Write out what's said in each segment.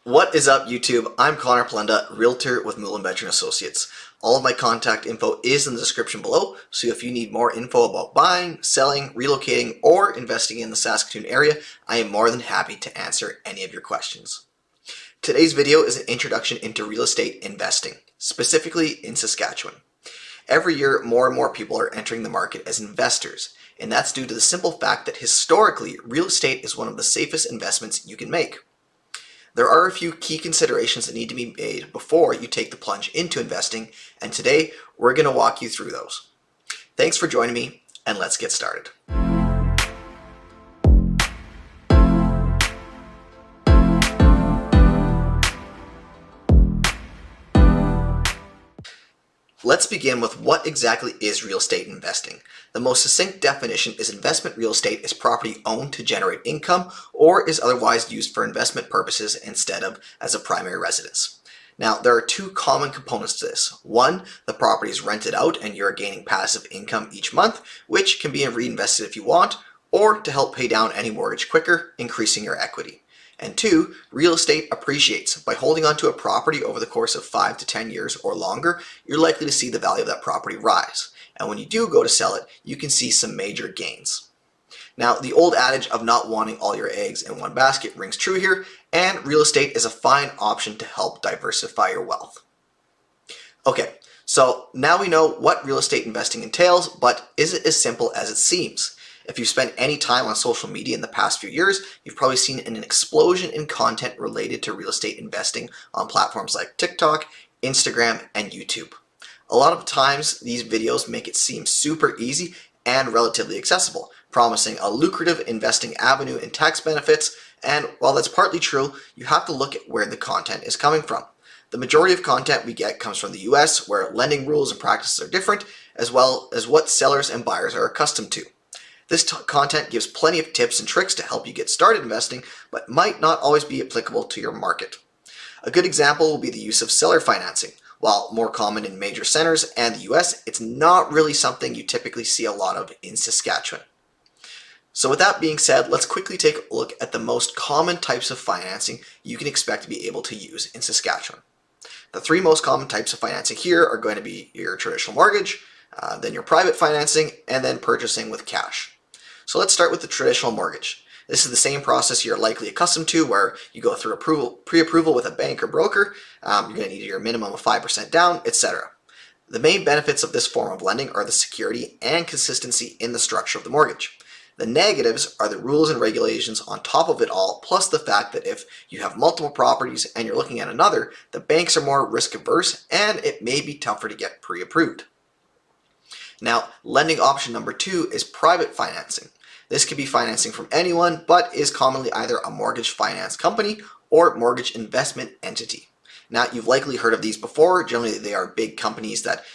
What is up, YouTube? I'm Conor Palendat, Realtor with Palendat Associates. All of my contact info is in the description below, so if you need more info about buying, selling, relocating, or investing in the Saskatoon area, I am more than happy to answer any of your questions. Today's video is an introduction into real estate investing, specifically in Saskatchewan. Every year, more and more people are entering the market as investors, and that's due to the simple fact that historically, real estate is one of the safest investments you can make. There are a few key considerations that need to be made before you take the plunge into investing, and today we're going to walk you through those. Thanks for joining me, and let's get started. Let's begin with what exactly is real estate investing. The most succinct definition is investment real estate is property owned to generate income or is otherwise used for investment purposes instead of as a primary residence. Now, there are two common components to this. One, the property is rented out and you're gaining passive income each month, which can be reinvested if you want, or to help pay down any mortgage quicker, increasing your equity. And two, real estate appreciates. By holding onto a property over the course of 5 to 10 years or longer, you're likely to see the value of that property rise. And when you do go to sell it, you can see some major gains. Now, the old adage of not wanting all your eggs in one basket rings true here, and real estate is a fine option to help diversify your wealth. Okay, so now we know what real estate investing entails, but is it as simple as it seems? If you've spent any time on social media in the past few years, you've probably seen an explosion in content related to real estate investing on platforms like TikTok, Instagram, and YouTube. A lot of times, these videos make it seem super easy and relatively accessible, promising a lucrative investing avenue and tax benefits, and while that's partly true, you have to look at where the content is coming from. The majority of content we get comes from the US, where lending rules and practices are different, as well as what sellers and buyers are accustomed to. This content gives plenty of tips and tricks to help you get started investing, but might not always be applicable to your market. A good example will be the use of seller financing. While more common in major centers and the US, it's not really something you typically see a lot of in Saskatchewan. So with that being said, let's quickly take a look at the most common types of financing you can expect to be able to use in Saskatchewan. The three most common types of financing here are going to be your traditional mortgage, then your private financing, and then purchasing with cash. So let's start with the traditional mortgage. This is the same process you're likely accustomed to, where you go through pre-approval with a bank or broker, you're going to need your minimum of 5% down, etc. The main benefits of this form of lending are the security and consistency in the structure of the mortgage. The negatives are the rules and regulations on top of it all, plus the fact that if you have multiple properties and you're looking at another, the banks are more risk averse and it may be tougher to get pre-approved. Now, lending option number two is private financing. This can be financing from anyone, but is commonly either a mortgage finance company or mortgage investment entity. Now, you've likely heard of these before. Generally, they are big companies that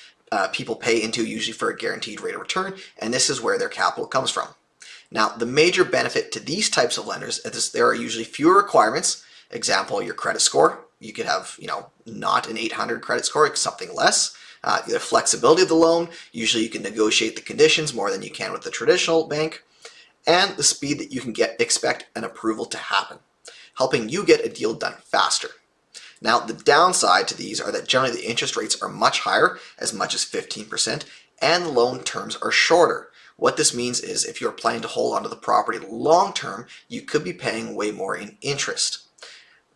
people pay into, usually for a guaranteed rate of return, and this is where their capital comes from. Now, the major benefit to these types of lenders is there are usually fewer requirements. Example, your credit score. You could have, not an 800 credit score, something less. The flexibility of the loan, usually you can negotiate the conditions more than you can with the traditional bank, and the speed that you can expect an approval to happen, helping you get a deal done faster. Now, the downside to these are that generally the interest rates are much higher, as much as 15%, and the loan terms are shorter. What this means is if you're planning to hold onto the property long term, you could be paying way more in interest.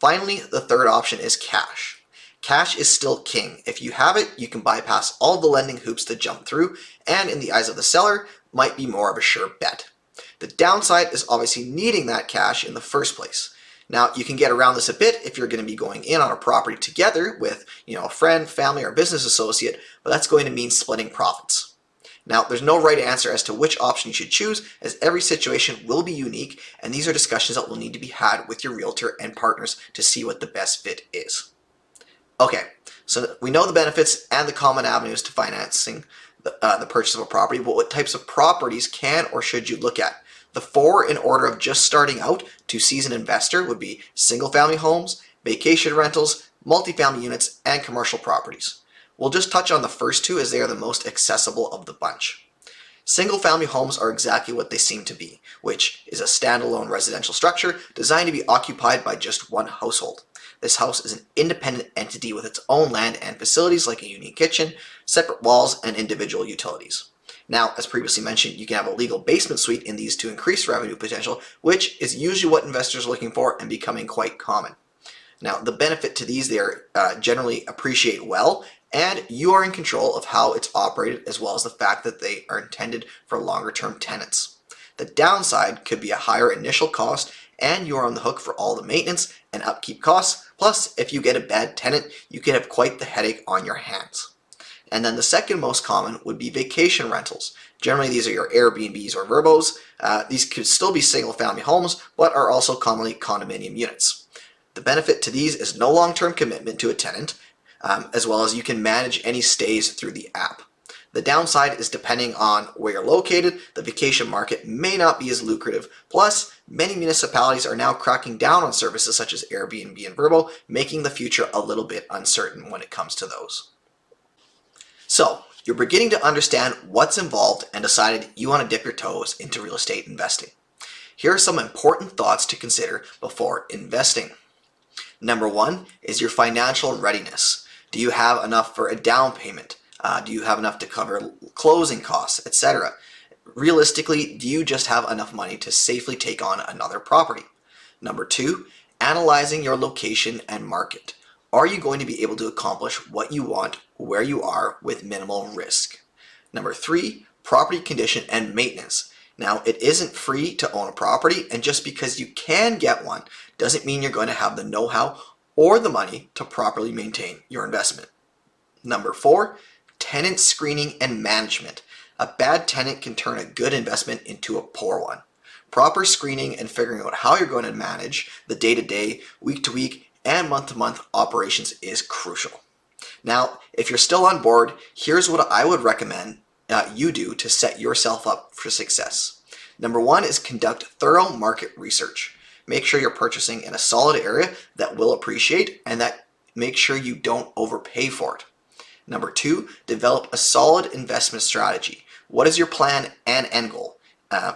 Finally, the third option is cash. Cash is still king. If you have it, you can bypass all the lending hoops to jump through, and in the eyes of the seller, might be more of a sure bet. The downside is obviously needing that cash in the first place. Now, you can get around this a bit if you're going to be going in on a property together with, a friend, family, or business associate, but that's going to mean splitting profits. Now, there's no right answer as to which option you should choose, as every situation will be unique, and these are discussions that will need to be had with your realtor and partners to see what the best fit is. Okay, so we know the benefits and the common avenues to financing the purchase of a property, but what types of properties can or should you look at? The four in order of just starting out to seasoned investor would be single-family homes, vacation rentals, multifamily units, and commercial properties. We'll just touch on the first two as they are the most accessible of the bunch. Single-family homes are exactly what they seem to be, which is a standalone residential structure designed to be occupied by just one household. This house is an independent entity with its own land and facilities like a unique kitchen, separate walls, and individual utilities. Now, as previously mentioned, you can have a legal basement suite in these to increase revenue potential, which is usually what investors are looking for and becoming quite common. Now, the benefit to these, they are generally appreciate well, and you are in control of how it's operated, as well as the fact that they are intended for longer-term tenants. The downside could be a higher initial cost, and you are on the hook for all the maintenance and upkeep costs. Plus, if you get a bad tenant, you could have quite the headache on your hands. And then the second most common would be vacation rentals. Generally, these are your Airbnbs or Verbos. These could still be single-family homes, but are also commonly condominium units. The benefit to these is no long-term commitment to a tenant, as well as you can manage any stays through the app. The downside is depending on where you're located, the vacation market may not be as lucrative. Plus, many municipalities are now cracking down on services such as Airbnb and Vrbo, making the future a little bit uncertain when it comes to those. So, you're beginning to understand what's involved and decided you want to dip your toes into real estate investing. Here are some important thoughts to consider before investing. Number one is your financial readiness. Do you have enough for a down payment? Do you have enough to cover closing costs, etc.? Realistically, do you just have enough money to safely take on another property? Number two, analyzing your location and market. Are you going to be able to accomplish what you want where you are with minimal risk? Number three, property condition and maintenance. Now, it isn't free to own a property, and just because you can get one doesn't mean you're going to have the know-how or the money to properly maintain your investment. Number four, tenant screening and management. A bad tenant can turn a good investment into a poor one. Proper screening and figuring out how you're going to manage the day-to-day, week-to-week, and month-to-month operations is crucial. Now, if you're still on board, here's what I would recommend you do to set yourself up for success. Number one is conduct thorough market research. Make sure you're purchasing in a solid area that will appreciate, and that make sure you don't overpay for it. Number two, develop a solid investment strategy. What is your plan and end goal?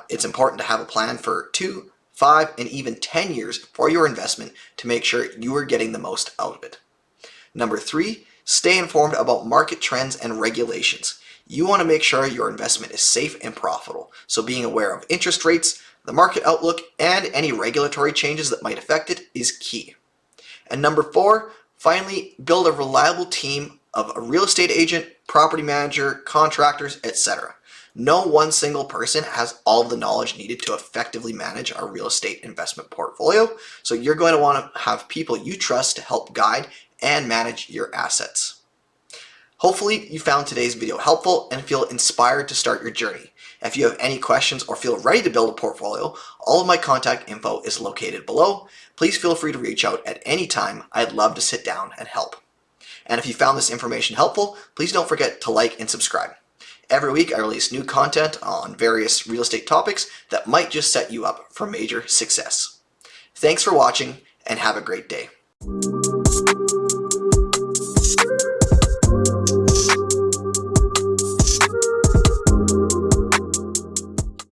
It's important to have a plan for 2, 5, and even 10 years for your investment to make sure you are getting the most out of it. Number three, stay informed about market trends and regulations. You want to make sure your investment is safe and profitable, so being aware of interest rates, the market outlook, and any regulatory changes that might affect it is key. And number four, finally, build a reliable team of a real estate agent, property manager, contractors, etc. No one single person has all of the knowledge needed to effectively manage our real estate investment portfolio, so you're going to want to have people you trust to help guide and manage your assets. Hopefully you found today's video helpful and feel inspired to start your journey. If you have any questions or feel ready to build a portfolio, all of my contact info is located below. Please feel free to reach out at any time. I'd love to sit down and help. And if you found this information helpful, please don't forget to like and subscribe. Every week I release new content on various real estate topics that might just set you up for major success. Thanks for watching and have a great day.